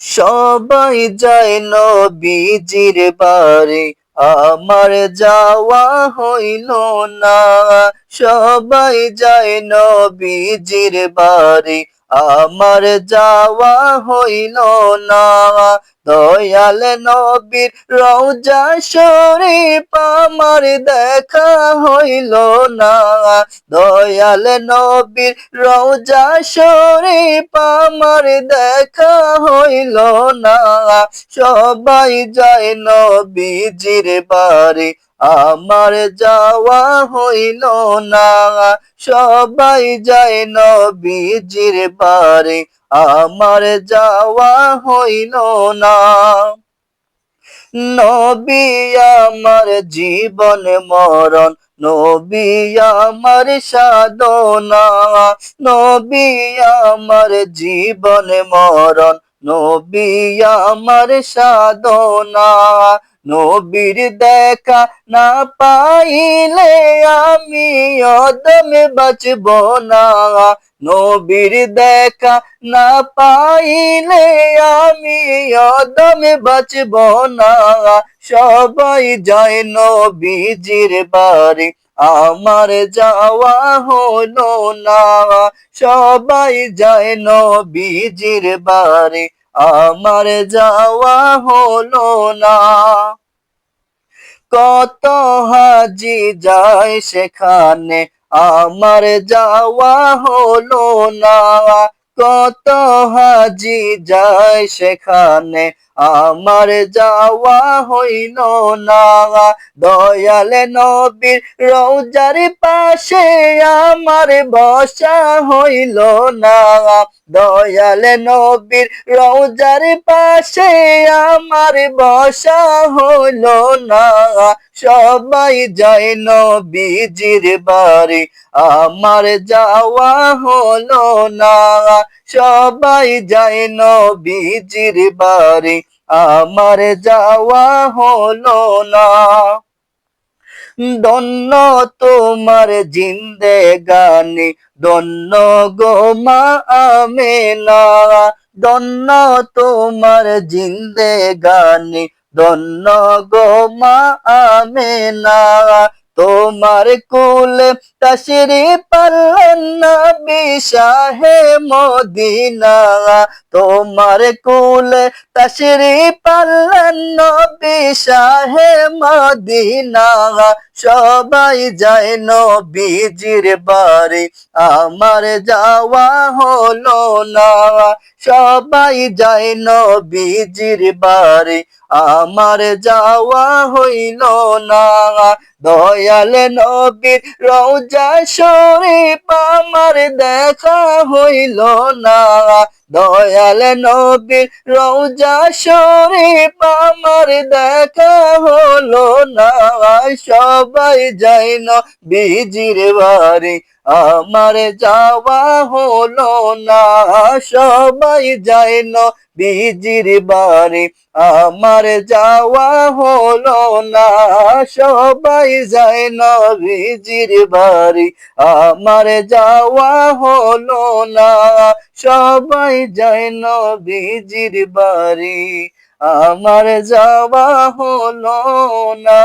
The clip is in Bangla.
সবাই যায় নবীজির বাড়ি, আমার যাওয়া হইল না। সবাই যায় নবীজির বাড়ি, আমার যাওয়া হইল না। দয়াল নবীর রওজা শরীফ আমার দেখা হইল না। দয়াল নবীর রওজা শরীফ আমার দেখা হইল না। সবাই যায় নবীজির বাড়ি, আমার যাওয়া হইল না। সবাই যায় নবীজির বাড়ি, আমার যাওয়া হইল না। নবী আমার জীবন মরণ, নবী আমার সাধনা। নবী আমার জীবন মরণ, নবী আমার সাধনা। নবীর দেখা না পাইলে আমি অদমে বাঁচব না। নবীর দেখা না পাইলে আমি অদমে বাঁচব না। সবাই যায় নবীজির বাড়ি, আমার যাওয়া হলো না। সবাই যায় নবীজির বাড়ি, আমার যাওয়া হলো না। কত হাজি যায় সেখানে, আমার যাওয়া হলো না। কত হাজি যায় সেখানে, আমার যাওয়া হইল না। দয়াল নবীর রওজার পাশে আমার বসা হইল না। দয়াল নবীর রওজার পাশে আমার বসা হইল না। সবাই যায় নবীজির বাড়ি, আমার যাওয়া হলো না। সবাই যায় নবীজির বাড়ি, আমার যাওয়া হলো না। ধন্য তোমার জিন্দেগানি, ধন্য গো মা আমেনা। ধন্য তোমার জিন্দেগানি, ধন্য গো মা আমেনা। তোমার কুলে তশরিফ আনলেন নবী শাহে মদিনা। তোমার কুলে তশরিফ আনলেন নবী শাহে মদিনা। সবাই যায় নবীজির বাড়ি, আমার যাওয়া হলো না। সবাই যায় নবীজির বাড়ি, আমার যাওয়া হইল না। দয়াল নবীর রওজা শরীফ আমার দেখা হইল না। দয়াল নবীর রওজা শরীফ আমার দেখা হলো না। সবাই যায় নবীজির বাড়ি, আমার যাওয়া হলো না। সবাই যায় নবীজির বাড়ি, আমার যাওয়া হলো না। সবাই যায় নবীজির বাড়ি, আমার যাওয়া হলো না। সবাই যায় নবীজির বাড়ি, আমার যাওয়া হলো না।